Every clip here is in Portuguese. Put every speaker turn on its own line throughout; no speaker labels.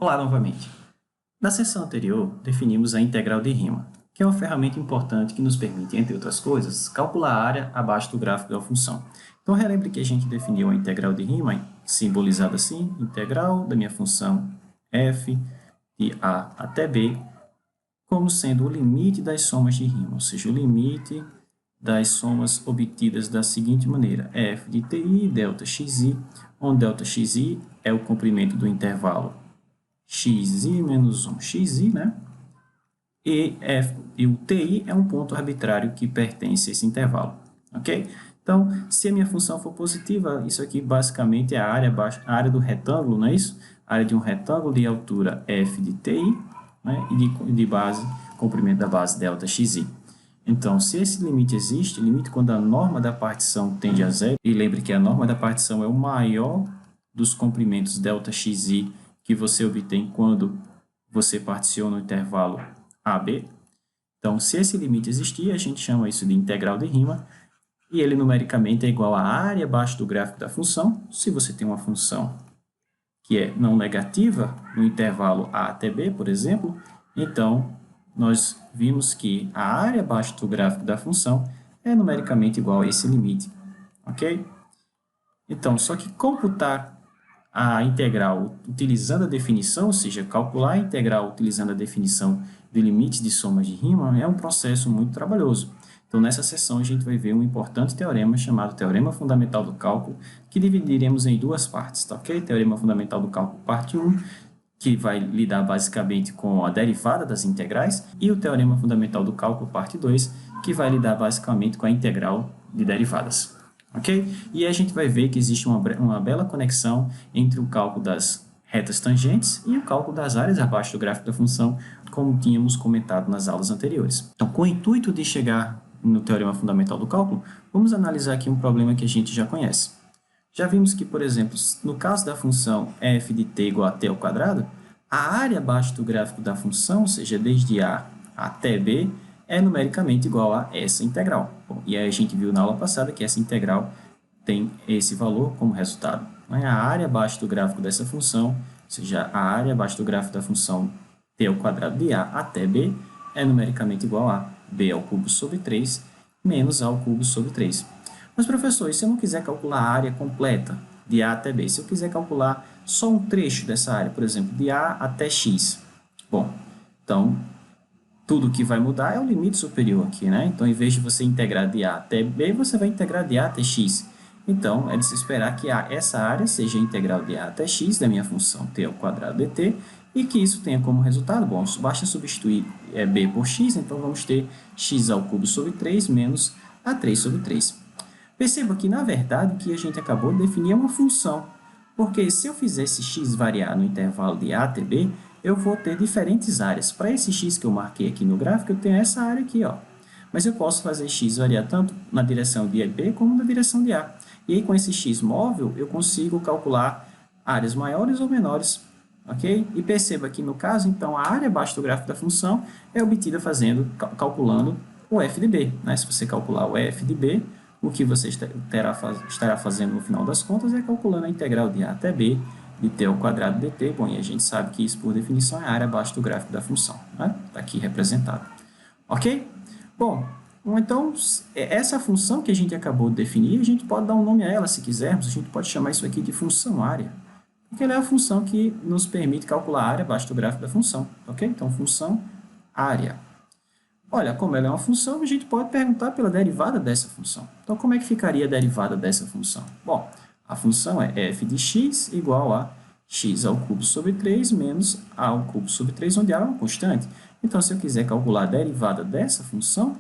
Olá novamente. Na seção anterior, definimos a integral de Riemann, que é uma ferramenta importante que nos permite, entre outras coisas, calcular a área abaixo do gráfico da função. Então, relembre que a gente definiu a integral de Riemann, simbolizada assim, integral da minha função f de a até b, como sendo o limite das somas de Riemann, ou seja, o limite das somas obtidas da seguinte maneira: f de ti, delta xi, onde delta xi é o comprimento do intervalo xi menos 1 xi, né? E o ti é um ponto arbitrário que pertence a esse intervalo, ok? Então, se a minha função for positiva, isso aqui basicamente é a área do retângulo, não é isso? A área de um retângulo de altura f de ti, né? E de base, comprimento da base delta xi. Então, se esse limite existe, limite quando a norma da partição tende a zero, e lembre que a norma da partição é o maior dos comprimentos ΔXi que você obtém quando você particiona o intervalo AB. Então, se esse limite existir, a gente chama isso de integral de Riemann, e ele numericamente é igual à área abaixo do gráfico da função. Se você tem uma função que é não negativa no intervalo A até B, por exemplo, então nós vimos que a área abaixo do gráfico da função é numericamente igual a esse limite, ok? Então, só que computar a integral utilizando a definição, ou seja, calcular a integral utilizando a definição de limites de somas de Riemann é um processo muito trabalhoso. Então, nessa sessão, a gente vai ver um importante teorema chamado Teorema Fundamental do Cálculo, que dividiremos em duas partes, tá ok? Teorema Fundamental do Cálculo, parte 1, que vai lidar basicamente com a derivada das integrais, e o Teorema Fundamental do Cálculo, parte 2, que vai lidar basicamente com a integral de derivadas. Ok? E a gente vai ver que existe uma bela conexão entre o cálculo das retas tangentes e o cálculo das áreas abaixo do gráfico da função, como tínhamos comentado nas aulas anteriores. Então, com o intuito de chegar no Teorema Fundamental do Cálculo, vamos analisar aqui um problema que a gente já conhece. Já vimos que, por exemplo, no caso da função f de t igual a t ao quadrado, a área abaixo do gráfico da função, ou seja, desde A até B, é numericamente igual a essa integral. Bom, e aí a gente viu na aula passada que essa integral tem esse valor como resultado. A área abaixo do gráfico dessa função, ou seja, a área abaixo do gráfico da função t ao quadrado de A até B, é numericamente igual a b ao cubo sobre 3 menos a ao cubo sobre 3. Mas, professor, e se eu não quiser calcular a área completa de A até B? Se eu quiser calcular só um trecho dessa área, por exemplo, de A até X? Bom, então, tudo que vai mudar é o limite superior aqui, né? Então, em vez de você integrar de A até B, você vai integrar de A até X. Então, é de se esperar que essa área seja a integral de A até X da minha função t ao quadrado dt, e que isso tenha como resultado, bom, basta substituir b por x, então vamos ter x ao cubo sobre 3 menos a3 sobre 3. Perceba que, na verdade, o que a gente acabou de definir é uma função, porque se eu fizer esse x variar no intervalo de A até B, eu vou ter diferentes áreas. Para esse x que eu marquei aqui no gráfico, eu tenho essa área aqui, ó. Mas eu posso fazer x variar tanto na direção de B como na direção de A. E aí, com esse x móvel, eu consigo calcular áreas maiores ou menores, ok? E perceba que, no caso, então, a área abaixo do gráfico da função é obtida calculando o f de b, né? Se você calcular o f de b, o que você estará fazendo no final das contas é calculando a integral de a até b de t ao quadrado dt. Bom, e a gente sabe que isso, por definição, é a área abaixo do gráfico da função, né? Está aqui representado. Ok? Bom, então, essa função que a gente acabou de definir, a gente pode dar um nome a ela se quisermos, a gente pode chamar isso aqui de função área, porque ela é a função que nos permite calcular a área abaixo do gráfico da função, ok? Então, função área. Olha, como ela é uma função, a gente pode perguntar pela derivada dessa função. Então, como é que ficaria a derivada dessa função? Bom, a função é f de x igual a x ao cubo sobre 3 menos a ao cubo sobre 3, onde A é uma constante. Então, se eu quiser calcular a derivada dessa função,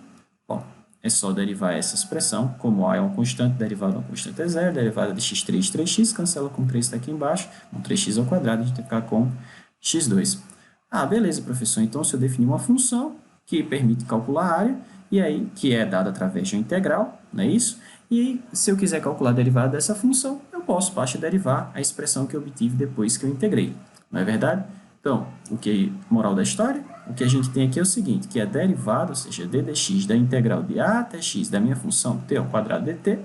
bom, é só derivar essa expressão, como A é uma constante, derivada de uma constante é zero, derivada de x3, 3x, cancela com 3 está aqui embaixo, com 3x ao quadrado, a gente vai ficar com x2. Ah, beleza, professor, então se eu definir uma função que permite calcular a área, e aí, que é dada através de uma integral, não é isso? E se eu quiser calcular a derivada dessa função, basta derivar a expressão que eu obtive depois que eu integrei, não é verdade? Então, moral da história, o que a gente tem aqui é o seguinte, que a derivada, ou seja, d dx da integral de a até x da minha função t ao quadrado dt,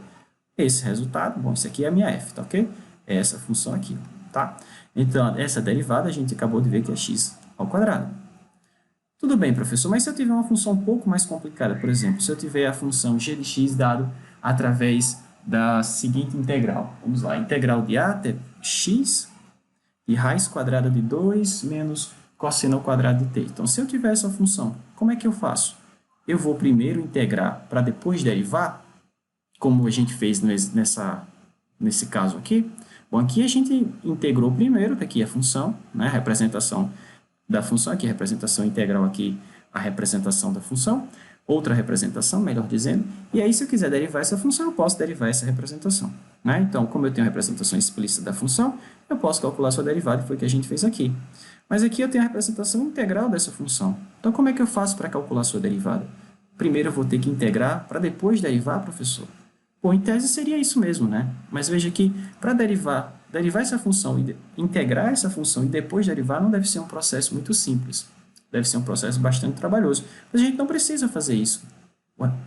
esse resultado, bom, isso aqui é a minha f, tá ok? É essa função aqui, tá? Então, essa derivada a gente acabou de ver que é x ao quadrado. Tudo bem, professor, mas se eu tiver uma função um pouco mais complicada, por exemplo, se eu tiver a função g de x dado através da seguinte integral. Vamos lá, integral de a até x de raiz quadrada de 2 menos cosseno ao quadrado de t. Então, se eu tiver essa função, como é que eu faço? Eu vou primeiro integrar para depois derivar, como a gente fez nesse caso aqui. Bom, aqui a gente integrou primeiro, aqui a função, né, a representação da função, aqui a representação integral, aqui a representação da função, outra representação, melhor dizendo, e aí se eu quiser derivar essa função, eu posso derivar essa representação. Né? Então, como eu tenho a representação explícita da função, eu posso calcular sua derivada, que foi o que a gente fez aqui. Mas aqui eu tenho a representação integral dessa função. Então, como é que eu faço para calcular sua derivada? Primeiro eu vou ter que integrar para depois derivar, professor? Bom, em tese seria isso mesmo, né? Mas veja que para derivar essa função e integrar essa função e depois derivar não deve ser um processo muito simples. Deve ser um processo bastante trabalhoso. Mas a gente não precisa fazer isso.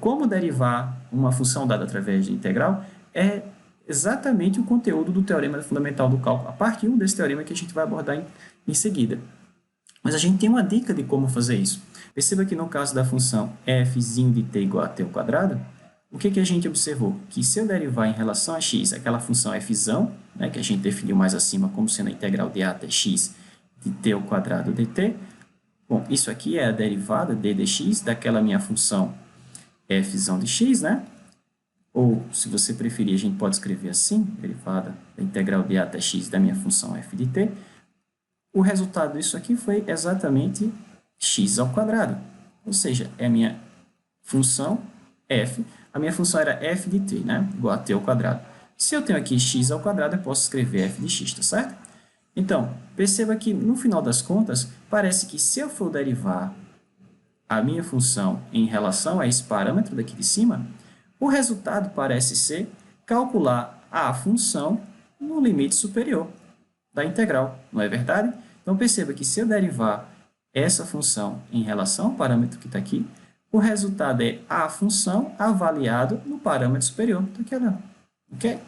Como derivar uma função dada através de integral é exatamente o conteúdo do teorema fundamental do cálculo, a parte 1 desse teorema que a gente vai abordar em seguida. Mas a gente tem uma dica de como fazer isso. Perceba que no caso da função f de t igual a t ao quadrado, o que a gente observou? Que se eu derivar em relação a x aquela função f, né, que a gente definiu mais acima como sendo a integral de a até x de t ao quadrado dt, bom, isso aqui é a derivada d dx daquela minha função f de x, né? Ou, se você preferir, a gente pode escrever assim, derivada da integral de a até x da minha função f de t. O resultado disso aqui foi exatamente x ao quadrado. Ou seja, é a minha função f. A minha função era f de t, né? Igual a t ao quadrado. Se eu tenho aqui x ao quadrado, eu posso escrever f de x, tá certo? Então, perceba que, no final das contas, parece que se eu for derivar a minha função em relação a esse parâmetro daqui de cima, o resultado parece ser calcular a função no limite superior da integral, não é verdade? Então, perceba que se eu derivar essa função em relação ao parâmetro que está aqui, o resultado é a função avaliado no parâmetro superior. Está aqui olhando. Ok?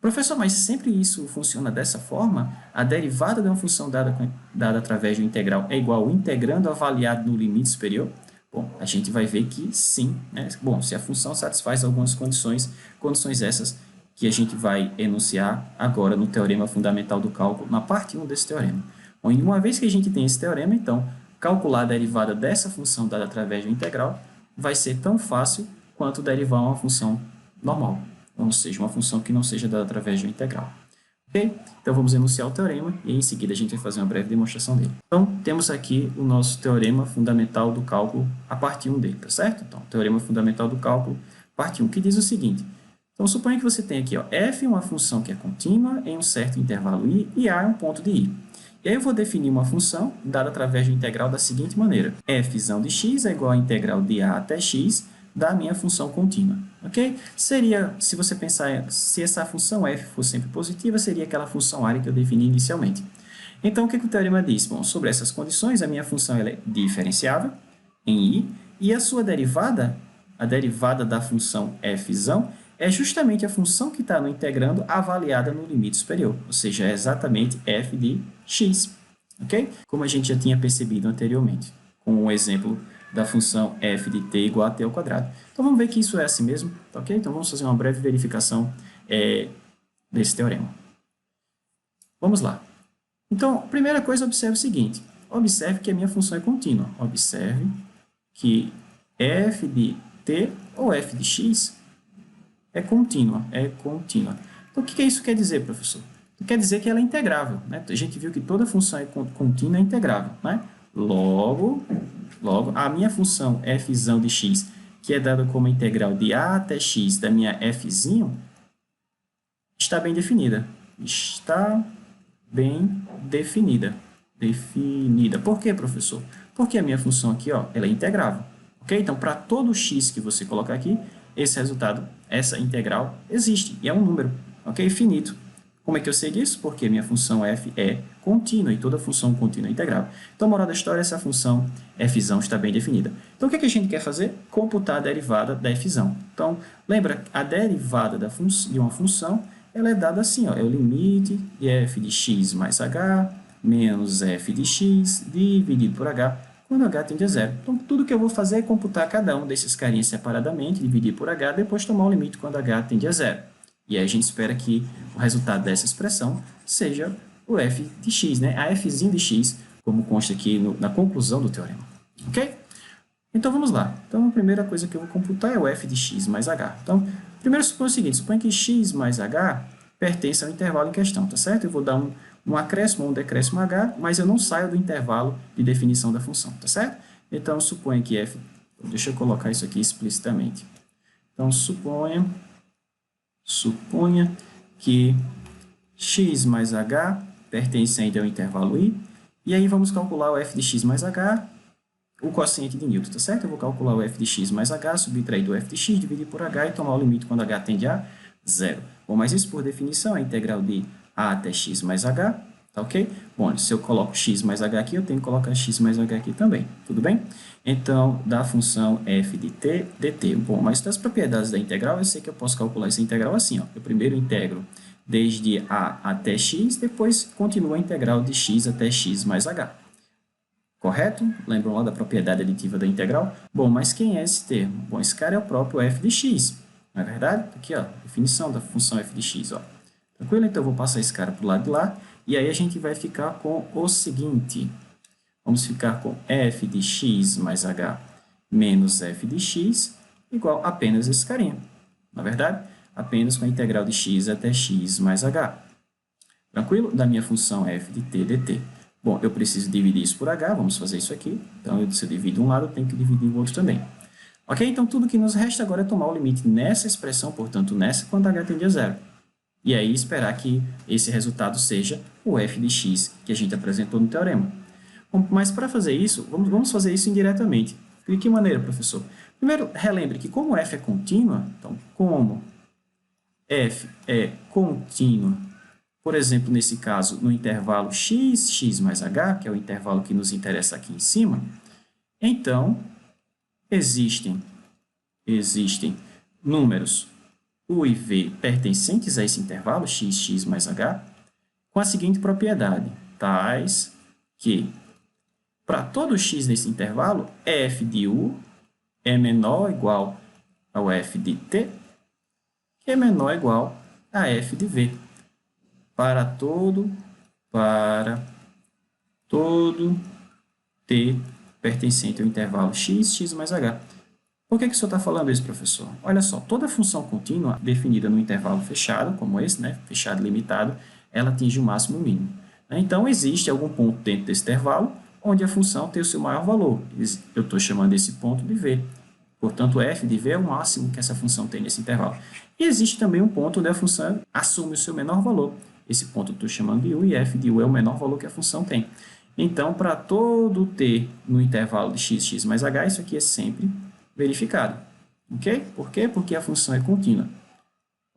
Professor, mas sempre isso funciona dessa forma? A derivada de uma função dada através do integral é igual ao integrando avaliado no limite superior? Bom, a gente vai ver que sim, né? Bom, se a função satisfaz algumas condições essas que a gente vai enunciar agora no teorema fundamental do cálculo, na parte 1 desse teorema. Bom, e uma vez que a gente tem esse teorema, então, calcular a derivada dessa função dada através do integral vai ser tão fácil quanto derivar uma função normal, ou seja, uma função que não seja dada através do integral. Ok? Então, vamos enunciar o teorema e em seguida a gente vai fazer uma breve demonstração dele. Então, temos aqui o nosso teorema fundamental do cálculo, a parte 1 dele, tá certo? Então, teorema fundamental do cálculo, parte 1, que diz o seguinte. Então, suponha que você tem aqui, ó, f é uma função que é contínua em um certo intervalo i e a é um ponto de i. E aí eu vou definir uma função dada através do integral da seguinte maneira. f de x é igual a integral de a até x da minha função contínua. Ok? Seria, se você pensar, se essa função f for sempre positiva, seria aquela função área que eu defini inicialmente. Então, o que o teorema diz? Bom, sobre essas condições, a minha função ela é diferenciável em i e a sua derivada, a derivada da função f, é justamente a função que está no integrando avaliada no limite superior, ou seja, é exatamente f de x, ok? Como a gente já tinha percebido anteriormente, com o exemplo da função f de t igual a t ao quadrado. Então, vamos ver que isso é assim mesmo, ok? Então, vamos fazer uma breve verificação desse teorema. Vamos lá. Então, a primeira coisa, observe o seguinte. Observe que a minha função é contínua. Observe que f de t ou f de x é contínua, Então, o que isso quer dizer, professor? Quer dizer que ela é integrável, né? A gente viu que toda função contínua é integrável, né? Logo, a minha função f de x, que é dada como integral de a até x da minha f, está bem definida. Está bem definida. Por quê, professor? Porque a minha função aqui, ó, ela é integrável. Ok? Então, para todo x que você colocar aqui, esse resultado, essa integral, existe, e é um número, ok? Finito. Como é que eu sei disso? Porque minha função f é contínua, e toda função contínua é integrável. Então, moral da história, essa função f está bem definida. Então, o que a gente quer fazer? Computar a derivada da f. Então, lembra, a derivada de uma função ela é dada assim, ó, é o limite de f de x mais h menos f de x dividido por h, quando h tende a zero. Então, tudo que eu vou fazer é computar cada um desses carinhas separadamente, dividir por h, depois tomar o limite quando h tende a zero. E aí a gente espera que o resultado dessa expressão seja o f de x, né? A fzinho de x, como consta aqui na conclusão do teorema. Ok? Então, vamos lá. Então, a primeira coisa que eu vou computar é o f de x mais h. Então, primeiro suponha o seguinte, suponha que x mais h pertence ao intervalo em questão, tá certo? Eu vou dar um acréscimo ou um decréscimo h, mas eu não saio do intervalo de definição da função, tá certo? Então, suponha que f... Deixa eu colocar isso aqui explicitamente. Então, suponha que x mais h pertence ainda ao intervalo i, e aí vamos calcular o f de x mais h, o quociente de Newton, tá certo? Eu vou calcular o f de x mais h, subtrair do f de x, dividir por h e tomar o limite quando h tende a zero. Bom, mas isso por definição é a integral de a até x mais h, tá ok? Bom, se eu coloco x mais h aqui, eu tenho que colocar x mais h aqui também, tudo bem? Então, da função f de t dt. Bom, mas das propriedades da integral, eu sei que eu posso calcular essa integral assim, ó. Eu primeiro integro desde a até x, depois continuo a integral de x até x mais h. Correto? Lembram lá da propriedade aditiva da integral? Bom, mas quem é esse termo? Bom, esse cara é o próprio f de x, não é verdade? Aqui, ó, definição da função f de x, ó. Tranquilo? Então, eu vou passar esse cara para o lado de lá, e aí a gente vai ficar com o seguinte. Vamos ficar com f de x mais h menos f de x igual a apenas esse carinha, não é verdade? Apenas com a integral de x até x mais h. Tranquilo? Da minha função f de t dt. Bom, eu preciso dividir isso por h, vamos fazer isso aqui. Então, se eu divido um lado, eu tenho que dividir o outro também. Ok? Então, tudo que nos resta agora é tomar o limite nessa expressão, portanto, nessa, quando h tende a zero. E aí, esperar que esse resultado seja o f de x que a gente apresentou no teorema. Bom, mas, para fazer isso, vamos fazer isso indiretamente. De que maneira, professor? Primeiro, relembre que como f é contínua, então, como f é contínua, por exemplo, nesse caso, no intervalo x, x mais h, que é o intervalo que nos interessa aqui em cima, então, existem números u e v pertencentes a esse intervalo, x, x mais h, com a seguinte propriedade, tais que, para todo x nesse intervalo, f de u é menor ou igual ao f de t, que é menor ou igual a f de v. Para todo t pertencente ao intervalo x, x mais h. Por que o senhor está falando isso, professor? Olha só, toda função contínua definida no intervalo fechado, como esse, né, fechado e limitado, ela atinge o máximo e o mínimo. Então, existe algum ponto dentro desse intervalo onde a função tem o seu maior valor. Eu estou chamando esse ponto de v. Portanto, f de v é o máximo que essa função tem nesse intervalo. E existe também um ponto onde a função assume o seu menor valor. Esse ponto eu estou chamando de u, e f de u é o menor valor que a função tem. Então, para todo t no intervalo de x, x mais h, isso aqui é sempre verificado. Ok? Por quê? Porque a função é contínua.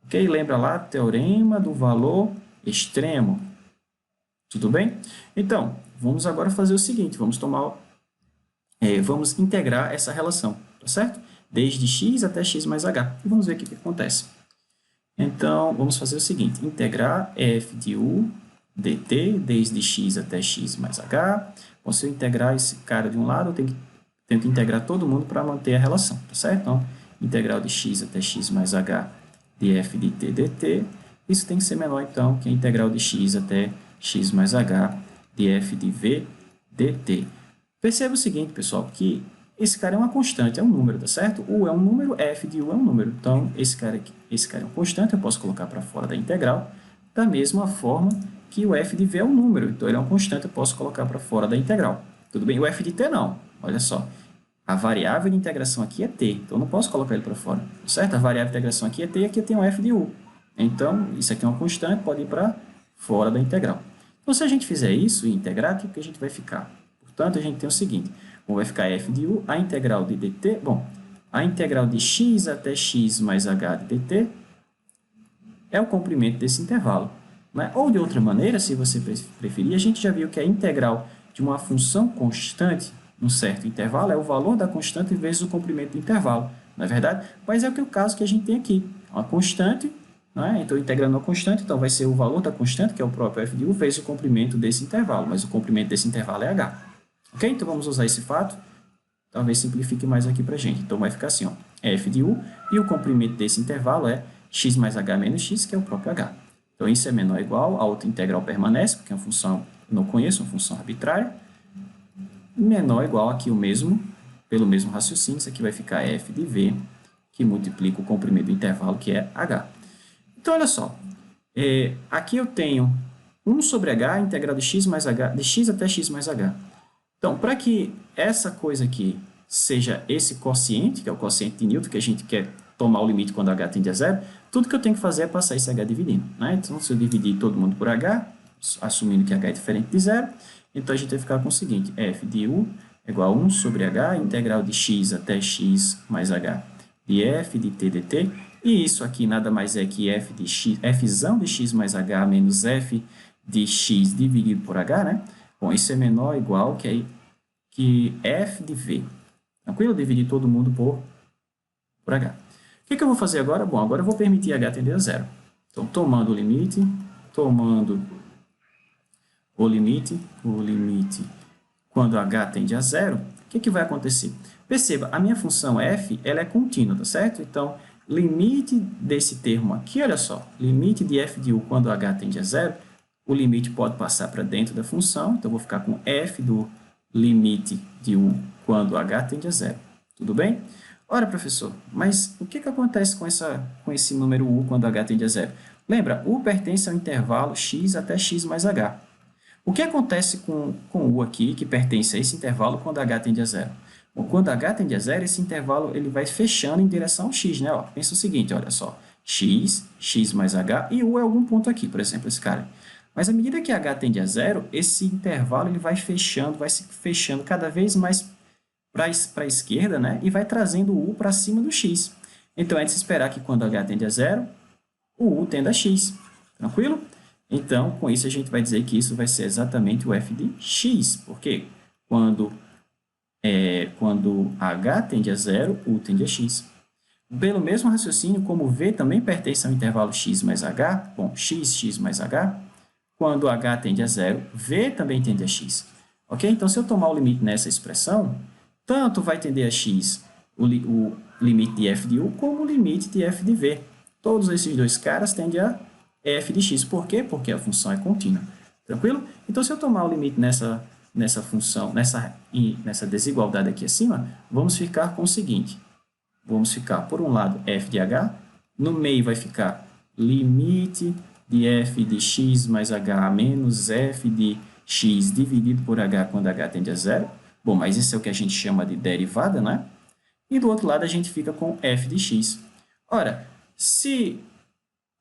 Ok? Lembra lá, teorema do valor extremo. Tudo bem? Então, vamos agora fazer o seguinte, vamos integrar essa relação, tá certo? Desde x até x mais h. E vamos ver o que acontece. Então, vamos fazer o seguinte, integrar f de u dt desde x até x mais h. Bom, se eu integrar esse cara de um lado, eu tento integrar todo mundo para manter a relação, tá certo? Então, integral de x até x mais h de f de t dt. Isso tem que ser menor, então, que a integral de x até x mais h de f de v dt. Perceba o seguinte, pessoal, que esse cara é uma constante, é um número, tá certo? U é um número, f de u é um número. Então, esse cara é uma constante, eu posso colocar para fora da integral, da mesma forma que o f de v é um número. Então, ele é uma constante, eu posso colocar para fora da integral. Tudo bem? O f de t não. Olha só. A variável de integração aqui é t, então eu não posso colocar ele para fora, certo? A variável de integração aqui é t e aqui eu tenho f de u. Então, isso aqui é uma constante, pode ir para fora da integral. Então, se a gente fizer isso e integrar, o que a gente vai ficar? Portanto, a gente tem o seguinte, vai ficar f de u, a integral de dt, bom, a integral de x até x mais h de dt é o comprimento desse intervalo. Né? Ou, de outra maneira, se você preferir, a gente já viu que a integral de uma função constante num certo intervalo é o valor da constante vezes o comprimento do intervalo, não é verdade? Mas é o caso que a gente tem aqui, uma constante, não é? Então, integrando a constante, então vai ser o valor da constante, que é o próprio f de u, vezes o comprimento desse intervalo, mas o comprimento desse intervalo é h. Ok? Então, vamos usar esse fato. Talvez simplifique mais aqui para a gente. Então, vai ficar assim, ó, f de u, e o comprimento desse intervalo é x mais h menos x, que é o próprio h. Então, isso é menor ou igual, a outra integral permanece, porque é uma função, não conheço, uma função arbitrária. Menor ou igual aqui o mesmo, pelo mesmo raciocínio, isso aqui vai ficar f de v, que multiplica o comprimento do intervalo, que é h. Então, olha só, aqui eu tenho 1 sobre h, integral de x mais h, de x até x mais h. Então, para que essa coisa aqui seja esse quociente, que é o quociente de Newton, que a gente quer tomar o limite quando h tende a zero, tudo que eu tenho que fazer é passar esse h dividindo, né? Então, se eu dividir todo mundo por h, assumindo que h é diferente de zero, então a gente vai ficar com o seguinte, f de u é igual a 1 sobre h, integral de x até x mais h, de f de t dt, e isso aqui nada mais é que f de x, fzão de x mais h menos f de x dividido por h, né? Bom, isso é menor ou igual que f de v. Tranquilo? Dividir todo mundo por h. O que eu vou fazer agora? Bom, agora eu vou permitir h tender a zero. Então, tomando o limite quando h tende a zero, o que vai acontecer? Perceba, a minha função f, ela é contínua, tá certo? Então, limite desse termo aqui, olha só, limite de f de u quando h tende a zero, o limite pode passar para dentro da função, então eu vou ficar com f do limite de u quando h tende a zero. Tudo bem? Ora, professor, mas o que acontece com esse número u quando h tende a zero? Lembra, u pertence ao intervalo x até x mais h. O que acontece com u aqui, que pertence a esse intervalo, quando h tende a zero? Bom, quando h tende a zero, esse intervalo ele vai fechando em direção ao x, né? Ó, pensa o seguinte, olha só, x, x mais h, e u é algum ponto aqui, por exemplo, esse cara. Mas à medida que h tende a zero, esse intervalo ele vai se fechando cada vez mais para a esquerda, né? E vai trazendo o u para cima do x. Então, é de se esperar que quando h tende a zero, o u tenda a x. Tranquilo? Então, com isso, a gente vai dizer que isso vai ser exatamente o f de x. Por quê? Quando h tende a zero, u tende a x. Pelo mesmo raciocínio, como v também pertence ao intervalo x mais h, bom, x mais h, quando h tende a zero, v também tende a x. Ok? Então, se eu tomar o limite nessa expressão, tanto vai tender a x o limite de f de u, como o limite de f de v. Todos esses dois caras tendem a f de x. Por quê? Porque a função é contínua. Tranquilo? Então, se eu tomar o limite nessa função, nessa desigualdade aqui acima, vamos ficar com o seguinte. Vamos ficar, por um lado, f de h, no meio vai ficar limite de f de x mais h menos f de x dividido por h quando h tende a zero. Bom, mas isso é o que a gente chama de derivada, né? E do outro lado a gente fica com f de x. Ora, se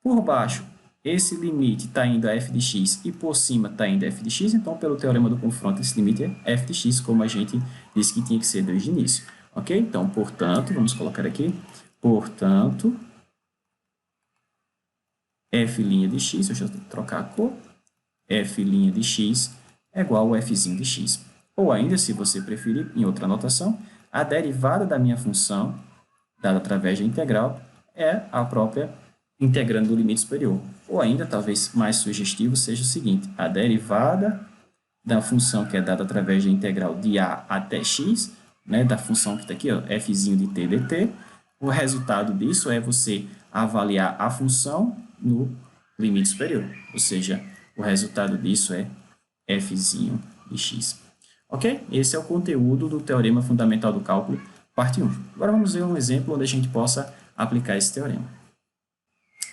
por baixo esse limite está indo a f de x e por cima está indo a f de x, então pelo teorema do confronto esse limite é f de x, como a gente disse que tinha que ser desde o início. Ok? Então, portanto, vamos colocar aqui, portanto, f' de x, deixa eu trocar a cor, f' de x é igual ao fzinho de x. Ou ainda, se você preferir, em outra anotação, a derivada da minha função, dada através da integral, é a própria integrando do limite superior. Ou ainda, talvez mais sugestivo, seja o seguinte, a derivada da função que é dada através da integral de a até x, né, da função que está aqui, ó, fzinho de t dt, o resultado disso é você avaliar a função no limite superior. Ou seja, o resultado disso é fzinho de x. Ok? Esse é o conteúdo do Teorema Fundamental do Cálculo, parte 1. Agora vamos ver um exemplo onde a gente possa aplicar esse teorema.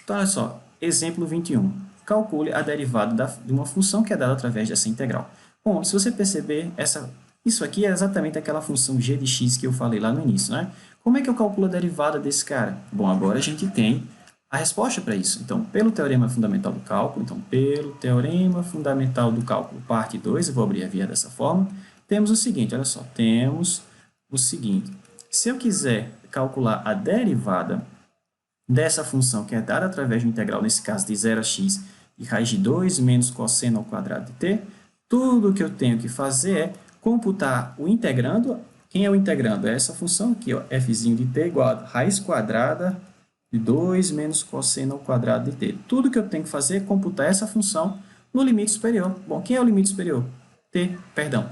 Então, olha só, exemplo 21. Calcule a derivada de uma função que é dada através dessa integral. Bom, se você perceber, isso aqui é exatamente aquela função g de x que eu falei lá no início, né? Como é que eu calculo a derivada desse cara? Bom, agora a gente tem a resposta para isso. Então, pelo Teorema Fundamental do Cálculo, parte 2, eu vou abrir a via dessa forma, temos o seguinte, olha só, temos o seguinte, se eu quiser calcular a derivada dessa função que é dada através do integral, nesse caso de 0 a x, e raiz de 2 menos cosseno ao quadrado de t, tudo que eu tenho que fazer é computar o integrando. Quem é o integrando? É essa função aqui, ó, fzinho de t igual a raiz quadrada de 2 menos cosseno ao quadrado de t. Tudo que eu tenho que fazer é computar essa função no limite superior. Bom, quem é o limite superior?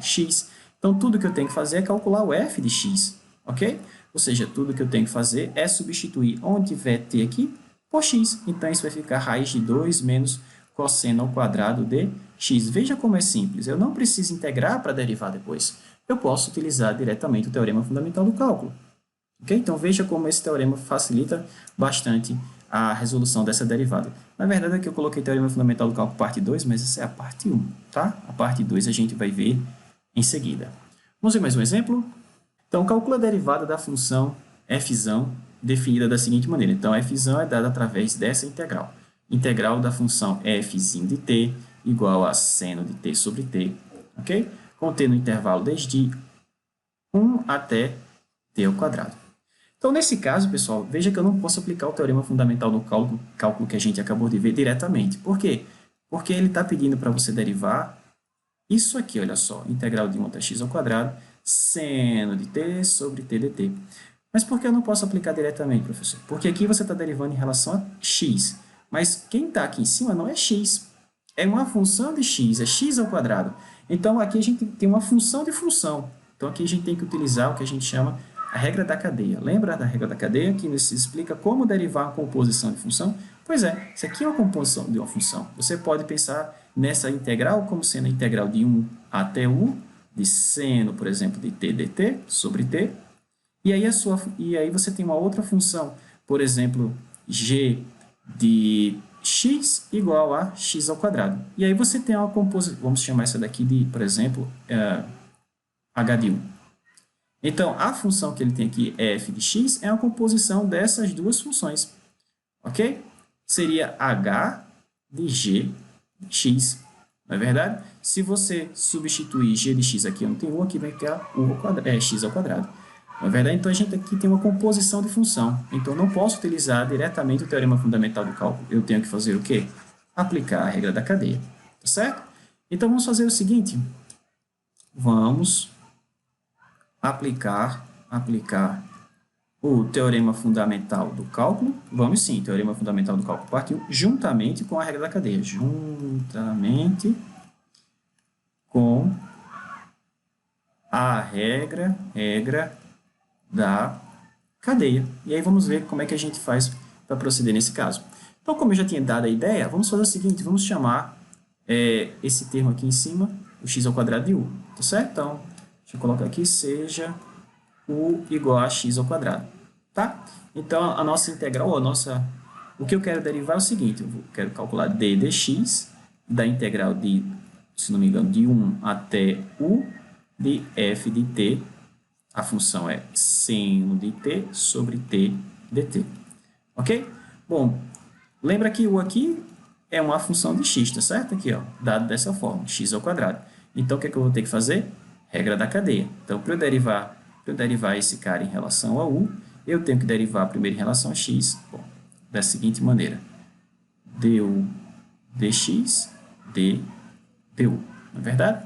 X. Então, tudo que eu tenho que fazer é calcular o f de x, ok? Ou seja, tudo que eu tenho que fazer é substituir onde tiver t aqui por x. Então, isso vai ficar raiz de 2 menos cosseno ao quadrado de x. Veja como é simples. Eu não preciso integrar para derivar depois. Eu posso utilizar diretamente o teorema fundamental do cálculo. Okay? Então, veja como esse teorema facilita bastante a resolução dessa derivada. Na verdade, aqui eu coloquei teorema fundamental do cálculo parte 2, mas essa é a parte 1, tá? A parte 2 a gente vai ver em seguida. Vamos ver mais um exemplo? Então, calcula a derivada da função f definida da seguinte maneira. Então, f é dada através dessa integral. Integral da função f de t igual a seno de t sobre t, ok? Contendo o intervalo desde 1 até t ao quadrado. Então, nesse caso, pessoal, veja que eu não posso aplicar o teorema fundamental do cálculo que a gente acabou de ver diretamente. Por quê? Porque ele está pedindo para você derivar isso aqui, olha só, integral de 1 até x ao quadrado, seno de t sobre t dt. Mas por que eu não posso aplicar diretamente, professor? Porque aqui você está derivando em relação a x. Mas quem está aqui em cima não é x. É uma função de x, é x ao quadrado. Então, aqui a gente tem uma função de função. Então, aqui a gente tem que utilizar o que a gente chama a regra da cadeia. Lembra da regra da cadeia, que nos explica como derivar a composição de função? Pois é, isso aqui é uma composição de uma função. Você pode pensar nessa integral como sendo a integral de 1 até u, de seno, por exemplo, de t dt sobre t. E aí você tem uma outra função, por exemplo, g de x igual a x ao quadrado. E aí você tem uma composição, vamos chamar essa daqui de, por exemplo, h de 1. Então, a função que ele tem aqui, f de x, é uma composição dessas duas funções, ok? Seria h de g de x, não é verdade? Se você substituir g de x aqui, não tem 1, aqui vai ficar x ao quadrado. Não é verdade? Então, a gente aqui tem uma composição de função. Então, eu não posso utilizar diretamente o teorema fundamental do cálculo. Eu tenho que fazer o quê? Aplicar a regra da cadeia, tá certo? Então, vamos fazer o seguinte. Vamos aplicar o teorema fundamental do cálculo, vamos sim, teorema fundamental do cálculo parte 1, juntamente com a regra da cadeia, juntamente com a regra da cadeia. E aí vamos ver como é que a gente faz para proceder nesse caso. Então, como eu já tinha dado a ideia, vamos fazer o seguinte, vamos chamar esse termo aqui em cima, o x ao quadrado de u, tá certo? Então, deixa eu colocar aqui, seja u igual a x ao quadrado, tá? Então, a nossa integral, o que eu quero derivar é o seguinte, eu quero calcular d dx, da integral de, se não me engano, de 1 até u de f de t, a função é seno de t sobre t dt, ok? Bom, lembra que u aqui é uma função de x, tá certo? Aqui, ó, dado dessa forma, x ao quadrado. Então, o que é que eu vou ter que fazer? Regra da cadeia. Então, para eu derivar esse cara em relação a u, eu tenho que derivar primeiro em relação a x, bom, da seguinte maneira. du dx, du, não é verdade?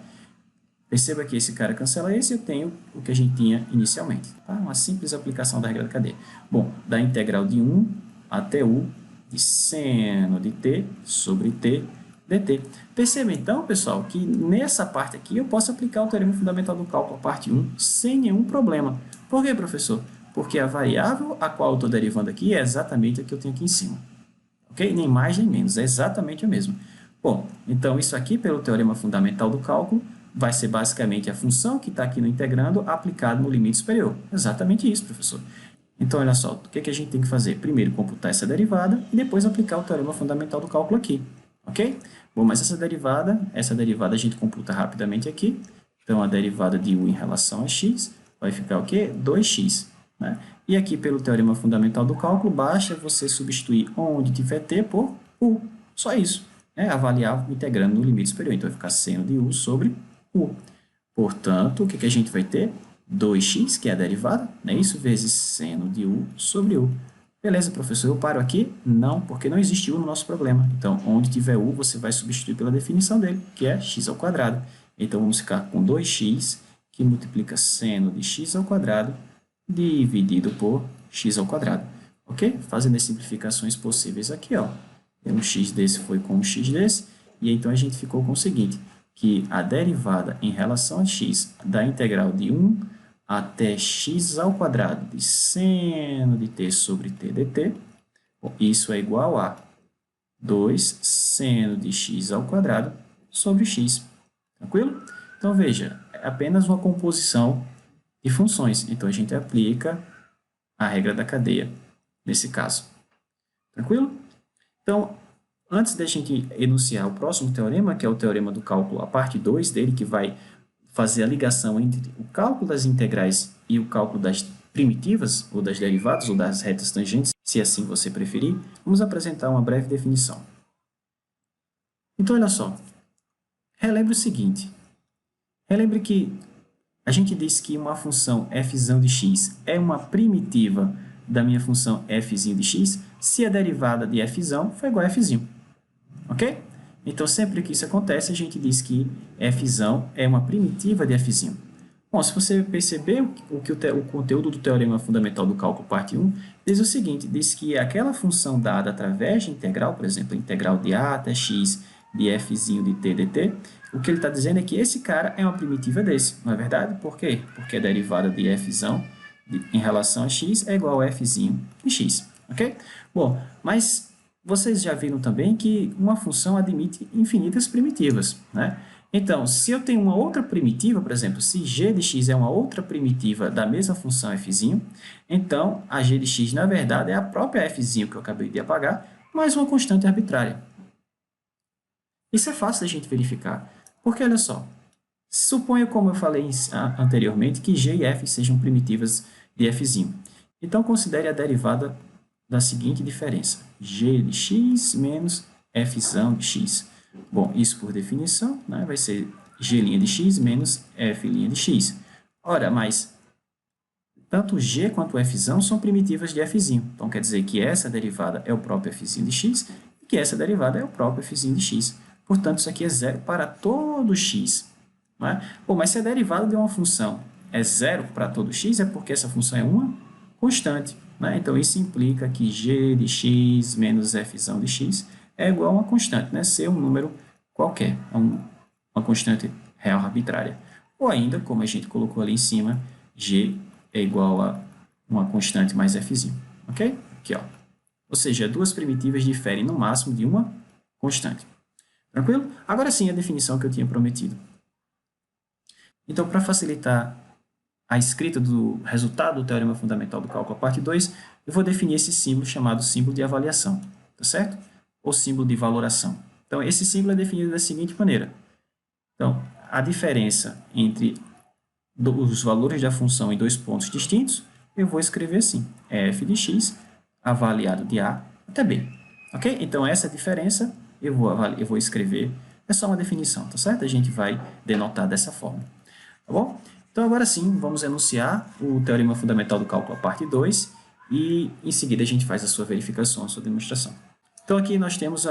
Perceba que esse cara cancela esse e eu tenho o que a gente tinha inicialmente. Tá? Uma simples aplicação da regra da cadeia. Bom, da integral de 1 até u de seno de t sobre t dt. Perceba então, pessoal, que nessa parte aqui eu posso aplicar o teorema fundamental do cálculo, parte 1, sem nenhum problema. Por quê, professor? Porque a variável a qual eu estou derivando aqui é exatamente a que eu tenho aqui em cima. Ok? Nem mais nem menos, é exatamente a mesma. Bom, então isso aqui, pelo teorema fundamental do cálculo, vai ser basicamente a função que está aqui no integrando aplicado no limite superior. Exatamente isso, professor. Então, olha só, o que a gente tem que fazer? Primeiro, computar essa derivada e depois aplicar o teorema fundamental do cálculo aqui. Ok? Bom, mas essa derivada a gente computa rapidamente aqui. Então, a derivada de u em relação a x vai ficar o quê? 2x. Né? E aqui, pelo teorema fundamental do cálculo, basta você substituir onde tiver t por u. Só isso. Né? Avaliar integrando no limite superior. Então, vai ficar seno de u sobre u. Portanto, o que a gente vai ter? 2x, que é a derivada, né? Isso vezes seno de u sobre u. Beleza, professor, eu paro aqui? Não, porque não existe u no nosso problema. Então, onde tiver u, você vai substituir pela definição dele, que é x ao quadrado. Então, vamos ficar com 2x, que multiplica seno de x ao quadrado, dividido por x ao quadrado. ok? Fazendo as simplificações possíveis aqui, ó. Um x desse foi com um x desse, e então a gente ficou com o seguinte, que a derivada em relação a x da integral de 1 até x ao quadrado de seno de t sobre t dt, isso é igual a 2 seno de x ao quadrado sobre x. Tranquilo? Então, veja, é apenas uma composição de funções. Então, a gente aplica a regra da cadeia nesse caso. Tranquilo? Então, antes da gente enunciar o próximo teorema, que é o teorema do cálculo, a parte 2 dele, que vai fazer a ligação entre o cálculo das integrais e o cálculo das primitivas, ou das derivadas, ou das retas tangentes, se assim você preferir, vamos apresentar uma breve definição. Então, olha só. Relembre o seguinte. Relembre que a gente disse que uma função f de x é uma primitiva da minha função f de x se a derivada de f for igual a f. Ok? Então, sempre que isso acontece, a gente diz que f é uma primitiva de f. Bom, se você perceber o conteúdo do teorema fundamental do cálculo parte 1, diz o seguinte, diz que aquela função dada através de integral, por exemplo, a integral de a até x de f de t dt, o que ele está dizendo é que esse cara é uma primitiva desse, não é verdade? Por quê? Porque a derivada de f em relação a x é igual a f de x, ok? Bom, mas vocês já viram também que uma função admite infinitas primitivas, né? Então, se eu tenho uma outra primitiva, por exemplo, se g de x é uma outra primitiva da mesma função f, então a g de x, na verdade, é a própria f que eu acabei de apagar, mais uma constante arbitrária. Isso é fácil da gente verificar, porque olha só, suponha, como eu falei anteriormente, que g e f sejam primitivas de f. Então, considere a derivada da seguinte diferença, g de x menos f de x. Bom, isso por definição, né, vai ser g' de x menos f' de x. Ora, mas tanto g quanto f são primitivas de f. Então, quer dizer que essa derivada é o próprio f de x e que essa derivada é o próprio f de x. Portanto, isso aqui é zero para todo x. Né? Bom, mas se a derivada de uma função é zero para todo x, é porque essa função é uma constante. Né? Então, isso implica que g de x menos f de x é igual a uma constante, né? Ser um número qualquer, uma constante real arbitrária. Ou ainda, como a gente colocou ali em cima, g é igual a uma constante mais f. Ok? Aqui, ó. Ou seja, duas primitivas diferem no máximo de uma constante. Tranquilo? Agora sim, a definição que eu tinha prometido. Então, para facilitar a escrita do resultado do teorema fundamental do cálculo, a parte 2, eu vou definir esse símbolo chamado símbolo de avaliação, tá certo? Ou símbolo de valoração. Então, esse símbolo é definido da seguinte maneira. Então, a diferença entre os valores da função em dois pontos distintos, eu vou escrever assim, f de x avaliado de a até b. Ok? Então, essa diferença eu vou escrever, é só uma definição, tá certo? A gente vai denotar dessa forma. Tá bom? Então, agora sim, vamos enunciar o teorema fundamental do cálculo, a parte 2, e em seguida a gente faz a sua verificação, a sua demonstração. Então, aqui nós temos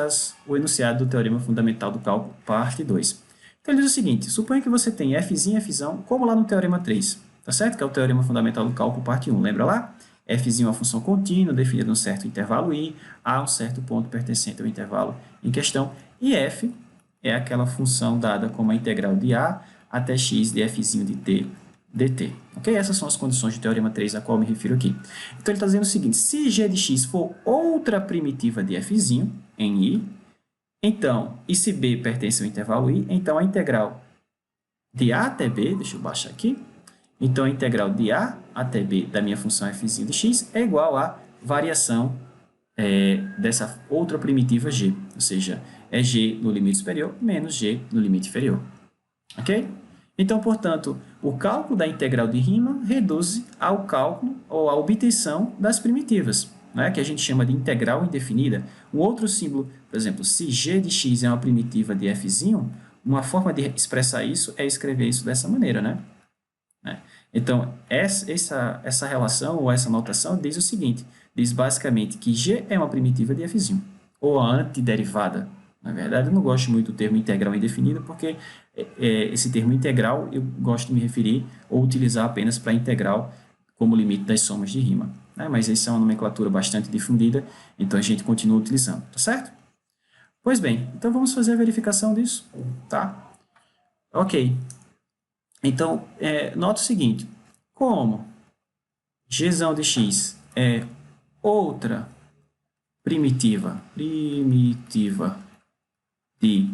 o enunciado do teorema fundamental do cálculo, parte 2. Então, ele diz o seguinte, suponha que você tem f, como lá no teorema 3, tá certo? Que é o teorema fundamental do cálculo, parte 1, lembra lá? F é uma função contínua, definida num certo intervalo i, a um certo ponto pertencente ao intervalo em questão, e f é aquela função dada como a integral de a até x de f de t dt. Ok? Essas são as condições do teorema 3 a qual eu me refiro aqui. Então, ele está dizendo o seguinte, se g de x for outra primitiva de f em i, então, e se b pertence ao intervalo i, então a integral de a até b, deixa eu baixar aqui, então a integral de a até b da minha função f de x é igual à variação dessa outra primitiva g, ou seja, é g no limite superior menos g no limite inferior. Ok? Então, portanto, o cálculo da integral de Riemann reduz ao cálculo ou à obtenção das primitivas, né, que a gente chama de integral indefinida. Um outro símbolo, por exemplo, se g de x é uma primitiva de f, uma forma de expressar isso é escrever isso dessa maneira, né? Então, essa relação ou essa notação diz o seguinte, diz basicamente que g é uma primitiva de f, ou a antiderivada. Na verdade, eu não gosto muito do termo integral indefinida, porque esse termo integral eu gosto de me referir ou utilizar apenas para integral como limite das somas de Riemann. né? Mas isso é uma nomenclatura bastante difundida, então a gente continua utilizando, tá certo? Pois bem, então vamos fazer a verificação disso, tá? Ok. Então, nota o seguinte, como g de x é outra primitiva de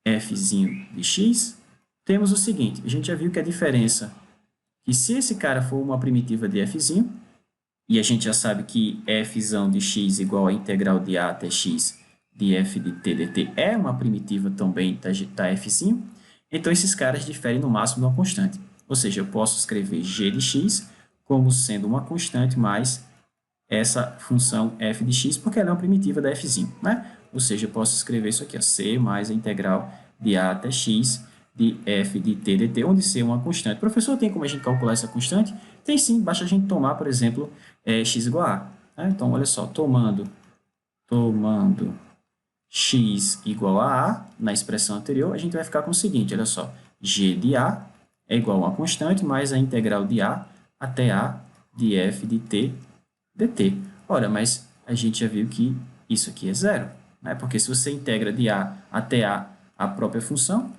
f de x, temos o seguinte, a gente já viu que a diferença, que se esse cara for uma primitiva de f, e a gente já sabe que f de x igual a integral de a até x de f de t dt é uma primitiva também da f, então esses caras diferem no máximo de uma constante. Ou seja, eu posso escrever g de x como sendo uma constante mais essa função f de x, porque ela é uma primitiva da f, né? Ou seja, eu posso escrever isso aqui, ó, c mais a integral de a até x de f de t dt, onde c é uma constante. Professor, tem como a gente calcular essa constante? Tem sim, basta a gente tomar, por exemplo, x igual a. Né? Então, olha só, tomando x igual a na expressão anterior, a gente vai ficar com o seguinte, olha só, g de a é igual a uma constante mais a integral de a até a de f de t dt. Ora, mas a gente já viu que isso aqui é zero, né? Porque se você integra de a até a própria função,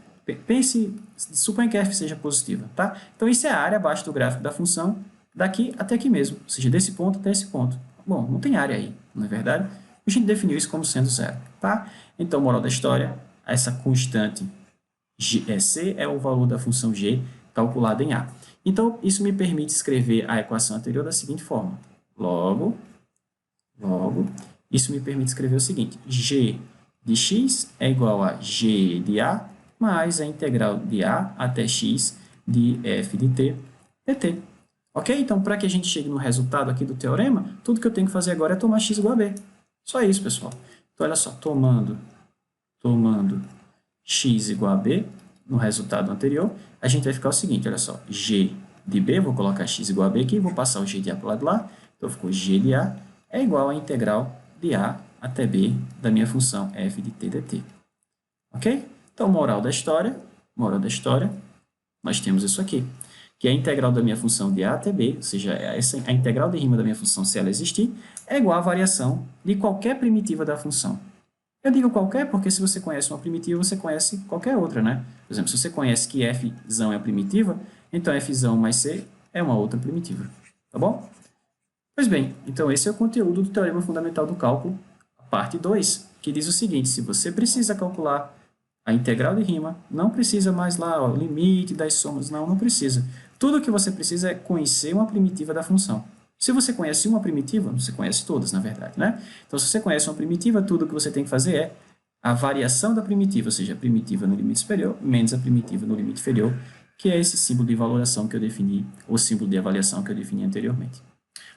suponha que f seja positiva, tá? Então, isso é a área abaixo do gráfico da função, daqui até aqui mesmo, ou seja, desse ponto até esse ponto. Bom, não tem área aí, não é verdade? A gente definiu isso como sendo zero, tá? Então, moral da história, essa constante c é o valor da função g calculada em a. Então, isso me permite escrever a equação anterior da seguinte forma. Logo, isso me permite escrever o seguinte, g de x é igual a g de a mais a integral de a até x de f de t dt. Ok? Então, para que a gente chegue no resultado aqui do teorema, tudo que eu tenho que fazer agora é tomar x igual a b. Só isso, pessoal. Então, olha só, tomando x igual a b no resultado anterior, a gente vai ficar o seguinte, olha só, g de b, vou colocar x igual a b aqui, vou passar o g de a para o lado de lá, então ficou g de a é igual a integral de a até b da minha função f de t dt. Ok? Então, moral da história, nós temos isso aqui, que a integral da minha função de a até b, ou seja, a integral de rima da minha função, se ela existir, é igual à variação de qualquer primitiva da função. Eu digo qualquer porque se você conhece uma primitiva, você conhece qualquer outra, né? Por exemplo, se você conhece que f é primitiva, então f mais c é uma outra primitiva, tá bom? Pois bem, então esse é o conteúdo do Teorema Fundamental do Cálculo, parte 2, que diz o seguinte, se você precisa calcular a integral de rima, não precisa mais lá, o limite das somas, não precisa. Tudo o que você precisa é conhecer uma primitiva da função. Se você conhece uma primitiva, você conhece todas, na verdade, né? Então, se você conhece uma primitiva, tudo o que você tem que fazer é a variação da primitiva, ou seja, a primitiva no limite superior menos a primitiva no limite inferior, que é esse símbolo de valoração que eu defini, ou símbolo de avaliação que eu defini anteriormente.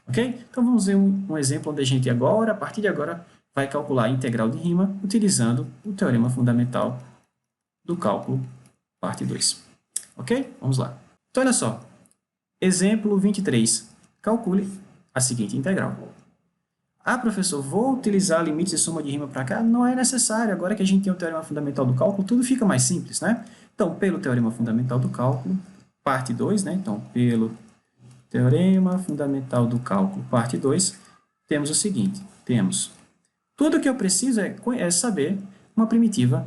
Ok? Então, vamos ver um exemplo onde a gente agora, a partir de agora, vai calcular a integral de rima utilizando o Teorema Fundamental do Cálculo, parte 2. Ok? Vamos lá. Então, olha só. Exemplo 23. Calcule a seguinte integral. Ah, professor, vou utilizar limites de soma de rima para cá? Não é necessário. Agora que a gente tem o Teorema Fundamental do Cálculo, tudo fica mais simples, né? Então, pelo Teorema Fundamental do Cálculo, parte 2, né? Então, pelo Teorema Fundamental do Cálculo, parte 2, temos o seguinte. Temos tudo que eu preciso é saber uma primitiva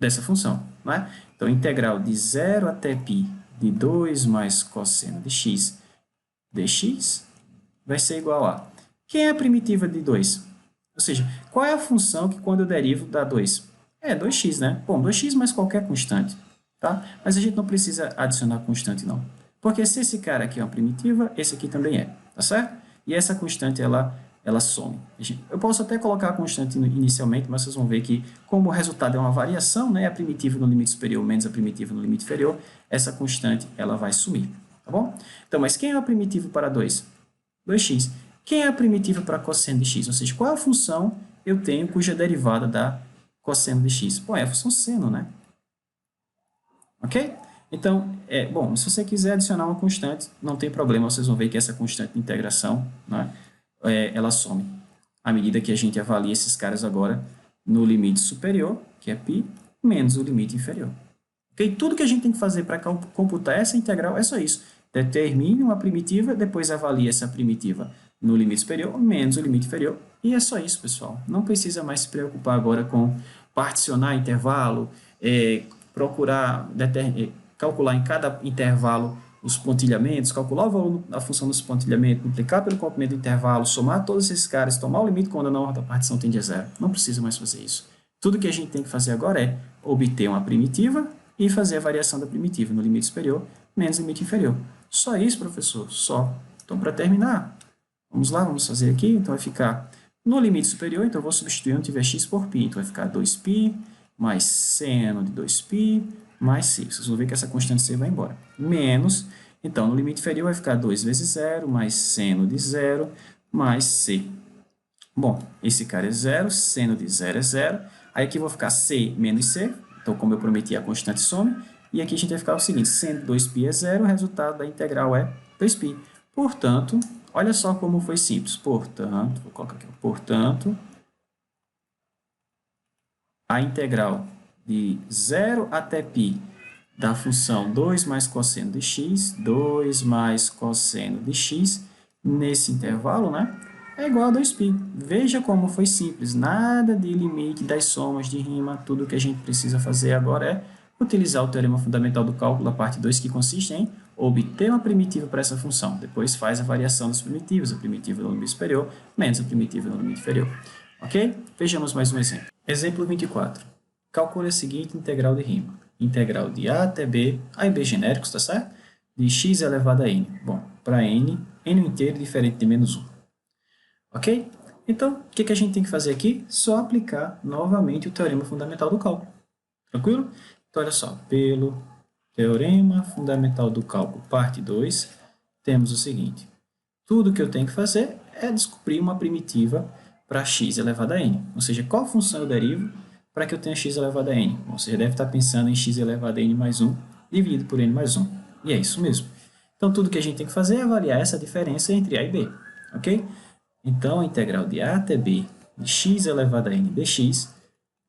dessa função, né? Então, integral de 0 até π de 2 mais cosseno de x dx vai ser igual a... Quem é a primitiva de 2? Ou seja, qual é a função que quando eu derivo dá 2? É 2x, né? Bom, 2x mais qualquer constante, tá? Mas a gente não precisa adicionar constante, não. Porque se esse cara aqui é uma primitiva, esse aqui também é, tá certo? E essa constante, ela some. Eu posso até colocar a constante inicialmente, mas vocês vão ver que, como o resultado é uma variação, né? A primitiva no limite superior menos a primitiva no limite inferior, essa constante, ela vai sumir. Tá bom? Então, mas quem é a primitiva para 2? 2x. Quem é a primitiva para cosseno de x? Ou seja, qual é a função eu tenho cuja derivada dá cosseno de x? Bom, é a função seno, né? Ok? Então, bom, se você quiser adicionar uma constante, não tem problema, vocês vão ver que essa constante de integração, né, ela some à medida que a gente avalia esses caras agora no limite superior, que é π, menos o limite inferior. Ok? Tudo que a gente tem que fazer para computar essa integral é só isso. determine uma primitiva, depois avalie essa primitiva no limite superior menos o limite inferior. E é só isso, pessoal. Não precisa mais se preocupar agora com particionar intervalo, procurar calcular em cada intervalo os pontilhamentos, calcular o valor da função dos pontilhamentos, multiplicar pelo comprimento do intervalo, somar todos esses caras, tomar o limite quando a norma da partição tende a zero. Não precisa mais fazer isso. Tudo que a gente tem que fazer agora é obter uma primitiva e fazer a variação da primitiva no limite superior menos limite inferior. Só isso, professor? Só. Então, para terminar, vamos lá, vamos fazer aqui. Então, vai ficar no limite superior, então eu vou substituir onde tiver x por π. Então, vai ficar 2π mais seno de 2π mais c. Vocês vão ver que essa constante c vai embora. Menos, então, no limite inferior vai ficar 2 vezes 0 mais seno de 0 mais c. Bom, esse cara é 0, seno de 0 é 0. Aí aqui vai ficar c menos c. Então, como eu prometi, a constante some. E aqui a gente vai ficar o seguinte, seno de 2π é 0, o resultado da integral é 2π. Portanto, olha só como foi simples. Portanto, vou colocar aqui, portanto, a integral de 0 até π da função 2 mais cosseno de x, 2 mais cosseno de x, nesse intervalo, né, é igual a 2π. Veja como foi simples, nada de limite das somas de rima, tudo que a gente precisa fazer agora é utilizar o teorema fundamental do cálculo da parte 2, que consiste em obter uma primitiva para essa função. Depois faz a variação das primitivas, a primitiva no limite superior menos a primitiva no limite inferior. Ok? Vejamos mais um exemplo. Exemplo 24. Calcule a seguinte integral de rima. Integral de a até b, a e b genéricos, tá certo? De x elevado a n. Bom, para n inteiro diferente de menos 1. Ok? Então, o que a gente tem que fazer aqui? Só aplicar novamente o teorema fundamental do cálculo. Tranquilo? Então, olha só, pelo teorema fundamental do cálculo, parte 2, temos o seguinte. Tudo que eu tenho que fazer é descobrir uma primitiva para x elevado a n. Ou seja, qual função eu derivo para que eu tenha x elevado a n? Bom, você já deve estar pensando em x elevado a n mais 1 dividido por n mais 1. E é isso mesmo. Então, tudo que a gente tem que fazer é avaliar essa diferença entre a e b. Ok? Então, a integral de a até b de x elevado a n dx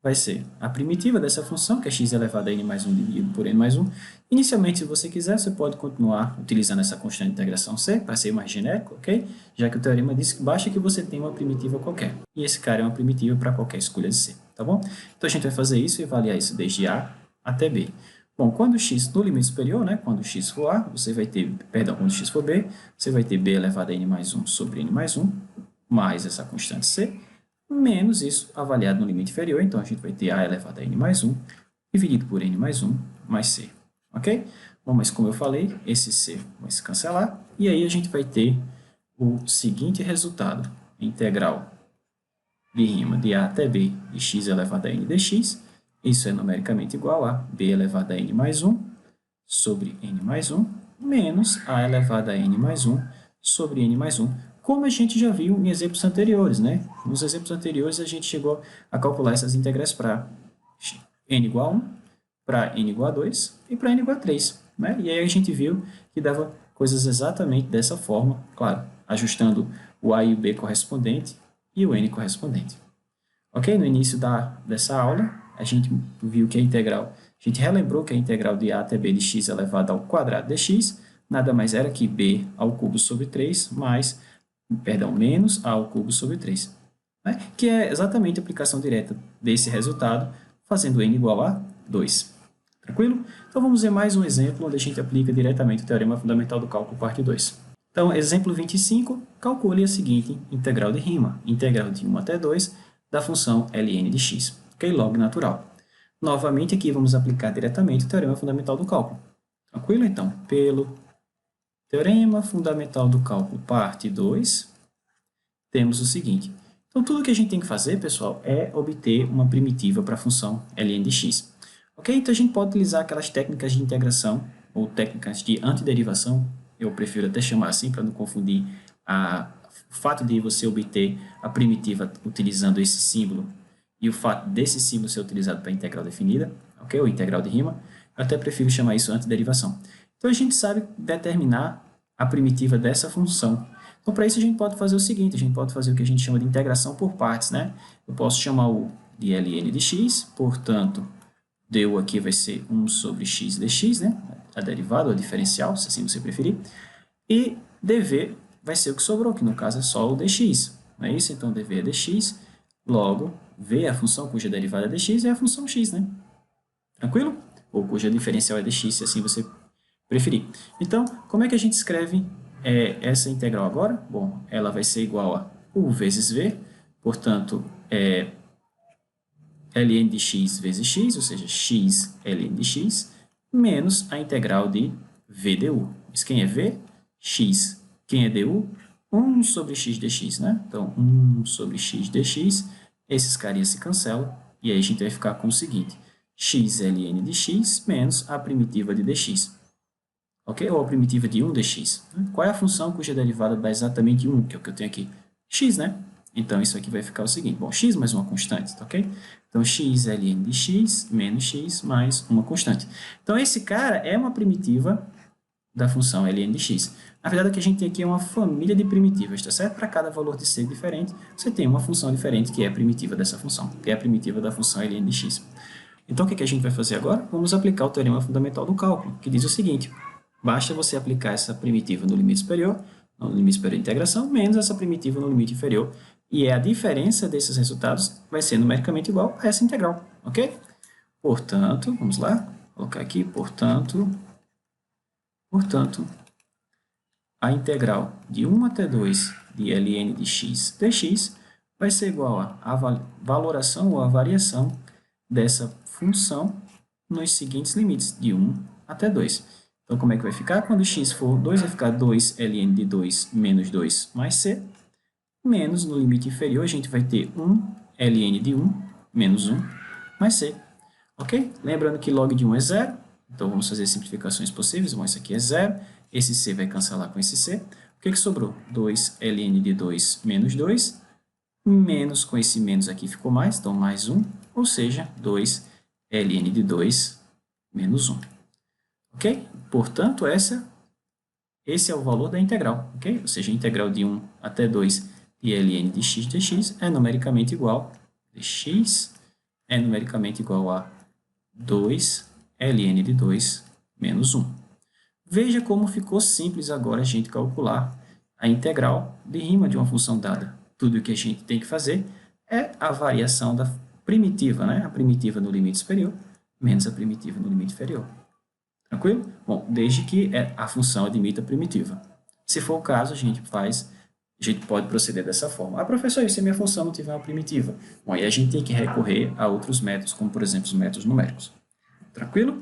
vai ser a primitiva dessa função, que é x elevado a n mais 1 dividido por n mais 1. Inicialmente, se você quiser, você pode continuar utilizando essa constante de integração c, para ser mais genérico, ok? Já que o teorema diz que basta que você tenha uma primitiva qualquer. E esse cara é uma primitiva para qualquer escolha de c, tá bom? Então, a gente vai fazer isso e avaliar isso desde a até b. Bom, quando x no limite superior, né, quando x for a, você vai ter, perdão, quando x for b, você vai ter b elevado a n mais 1 sobre n mais 1, mais essa constante c, menos isso avaliado no limite inferior. Então, a gente vai ter a elevado a n mais 1 dividido por n mais 1 mais c. Ok? Bom, mas como eu falei, esse c vai se cancelar. E aí a gente vai ter o seguinte resultado. Integral de rima de a até b de x elevado a n dx. Isso é numericamente igual a b elevado a n mais 1 sobre n mais 1 menos a elevado a n mais 1 sobre n mais 1. Como a gente já viu em exemplos anteriores, né? Nos exemplos anteriores, a gente chegou a calcular essas integrais para n igual a 1, para n igual a 2 e para n igual a 3. Né? E aí a gente viu que dava coisas exatamente dessa forma, claro, ajustando o a e o b correspondente e o n correspondente. Ok? No início dessa aula, a gente viu que a integral, a gente relembrou que a integral de a até b de x elevado ao quadrado de x nada mais era que b ao cubo sobre 3 mais menos a ao cubo sobre 3, né? Que é exatamente a aplicação direta desse resultado, fazendo n igual a 2. Tranquilo? Então, vamos ver mais um exemplo onde a gente aplica diretamente o teorema fundamental do cálculo, parte 2. Então, exemplo 25, calcule a seguinte integral de rima, integral de 1 até 2 da função ln de x, ok? Log natural. Novamente, aqui vamos aplicar diretamente o teorema fundamental do cálculo. Tranquilo? Então, pelo teorema fundamental do cálculo, parte 2, temos o seguinte. Então, tudo que a gente tem que fazer, pessoal, é obter uma primitiva para a função ln de x. Ok? Então, a gente pode utilizar aquelas técnicas de integração ou técnicas de antiderivação, eu prefiro até chamar assim para não confundir o fato de você obter a primitiva utilizando esse símbolo e o fato desse símbolo ser utilizado para integral definida, ok? Ou integral de rima, eu até prefiro chamar isso antiderivação. Então, a gente sabe determinar a primitiva dessa função. Então, para isso, a gente pode fazer o seguinte, a gente pode fazer o que a gente chama de integração por partes, né? Eu posso chamar o de ln de x, portanto, du aqui vai ser 1 sobre x dx, né? A derivada, ou a diferencial, se assim você preferir. E dv vai ser o que sobrou, que no caso é só o dx. Não é isso? Então, dv é dx, logo, v é a função cuja derivada é dx, é a função x, né? Tranquilo? Ou cuja diferencial é dx, se assim você preferir. Então, como é que a gente escreve essa integral agora? Bom, ela vai ser igual a u vezes v, portanto, ln de x vezes x, ou seja, x ln de x, menos a integral de v du. Mas quem é v? X. Quem é du? 1 sobre x dx, né? Então, 1 sobre x dx, esses carinhas se cancelam, e aí a gente vai ficar com o seguinte, x ln de x menos a primitiva de dx. Ok? Ou a primitiva de 1 dx. Qual é a função cuja derivada dá exatamente 1, que é o que eu tenho aqui? X, né? Então, isso aqui vai ficar o seguinte. Bom, x mais uma constante, tá ok? Então, x ln de x menos x mais uma constante. Então, esse cara é uma primitiva da função ln de x. Na verdade, o que a gente tem aqui é uma família de primitivas, tá certo? Para cada valor de c diferente, você tem uma função diferente que é a primitiva dessa função, que é a primitiva da função ln de x. Então, o que a gente vai fazer agora? Vamos aplicar o teorema fundamental do cálculo, que diz o seguinte: basta você aplicar essa primitiva no limite superior de integração, menos essa primitiva no limite inferior, e a diferença desses resultados vai ser numericamente igual a essa integral, ok? Portanto, vamos lá, colocar aqui, portanto, a integral de 1 até 2 de ln de x dx vai ser igual a valoração ou a variação dessa função nos seguintes limites, de 1 até 2. Então, como é que vai ficar? Quando x for 2, vai ficar 2 ln de 2 menos 2 mais c, menos, no limite inferior, a gente vai ter 1 ln de 1 menos 1 mais c. Ok? Lembrando que log de 1 é 0, então vamos fazer simplificações possíveis. Bom, isso aqui é 0, esse c vai cancelar com esse c. O que sobrou? 2 ln de 2 menos 2, menos com esse menos aqui ficou mais, então mais 1, ou seja, 2 ln de 2 menos 1. Ok? Portanto, esse é o valor da integral, ok? Ou seja, a integral de 1 até 2 de ln de x dx é numericamente igual, dx é numericamente igual a 2 ln de 2 menos 1. Veja como ficou simples agora a gente calcular a integral de rima de uma função dada. Tudo o que a gente tem que fazer é a variação da primitiva, né? A primitiva no limite superior menos a primitiva no limite inferior. Tranquilo? Bom, desde que a função admita a primitiva. Se for o caso, a gente pode proceder dessa forma. Ah, professor, e se a minha função não tiver uma primitiva? Bom, aí a gente tem que recorrer a outros métodos, como, por exemplo, os métodos numéricos. Tranquilo?